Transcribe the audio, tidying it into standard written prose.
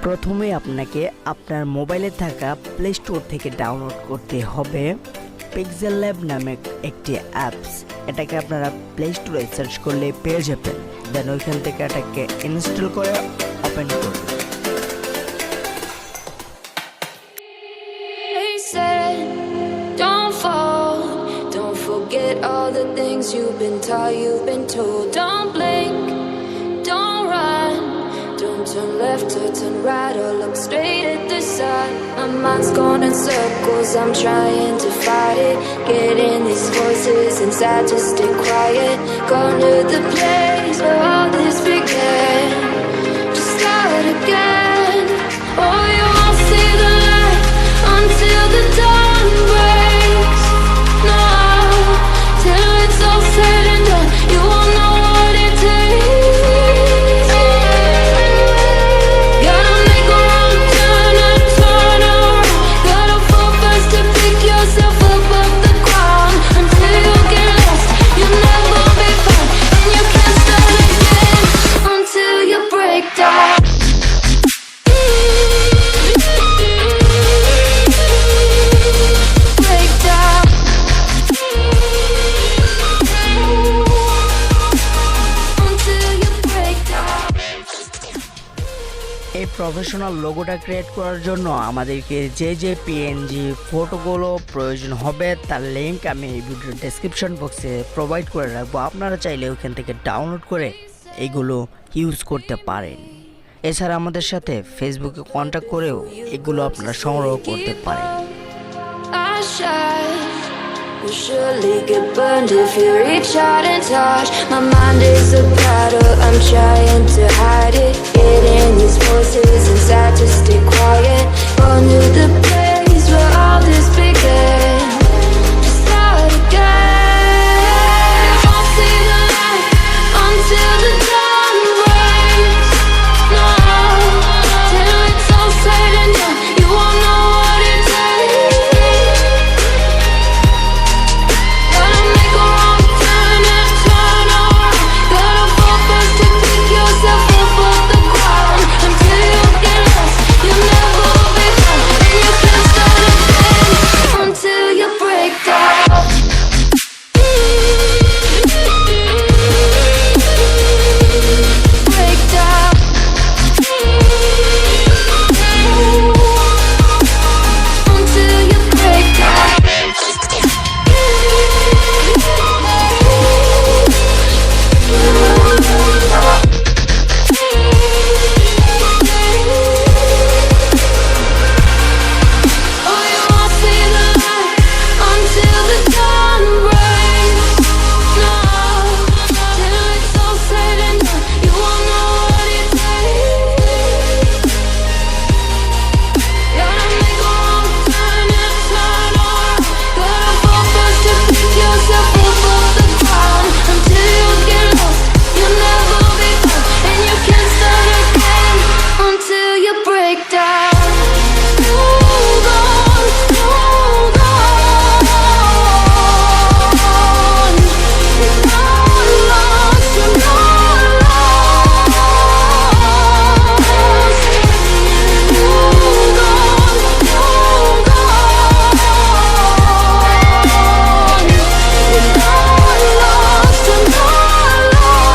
প্রথমে আপনাকে আপনার মোবাইলে থাকা প্লে স্টোর থেকে ডাউনলোড করতে হবে পিক্সেলল্যাব নামক একটি অ্যাপস। এটাকে আপনারা প্লে স্টোরে সার্চ করলে পেয়ে যাবেন। দেন ওইখান থেকে এটাকে ইনস্টল করে ওপেন করবেন। Forget all the things you've been taught, you've been told. Don't blink, don't run, don't turn left or turn right or look straight at the sun. My mind's going in circles, I'm trying to fight it. Getting these voices inside to stay quiet. Gone to the place where all this began, to start again. Oh, you won't see the light until the dawn breaks. No, till it's all said and done, you won't know what it takes. Gotta make a wrong turn and turn around. Gotta fall fast to pick yourself up off the ground. Until you get lost, you'll never be found. And you can't start again until you break down. Break down. এই professional লোগোটা create করার জন্য আমাদেরকে যে PNG ফটোগুলো প্রয়োজন হবে তার লিঙ্ক আমি এই ভিডিওর ডেসক্রিপশন বক্সে প্রোভাইড করে রাখবো। আপনারা চাইলে ওখান থেকে ডাউনলোড করে এইগুলো ইউজ করতে পারেন। এছাড়া আমাদের সাথে ফেসবুকে কন্ট্যাক্ট করেও এগুলো আপনারা সংগ্রহ করতে পারেন। Will surely get burned if you reach out and touch. My mind is a battle, I'm trying to hide it. Getting these voices inside to stay quiet. Gone to the place where all this began, to start again. Won't see the light until the dawn breaks. No, till it's all said and done, you won't know what it takes. Gotta make a wrong turn and turn around. Gotta fall fast to pick yourself up off the ground. Until you get lost, you'll never be found. And you can't start again until you break down. Break down. Until you break down. Oh, you won't see the light until the dawn breaks. No, till it's all said and done, you won't know what it takes. Gotta make a wrong turn and turn around. Gotta fall fast to pick yourself up off the ground. Until you get lost, you'll never be found. And you can't start again until you break down. Hold on, hold on. You're not lost, you're not lost. Hold on, hold on. You're not lost, you're not lost.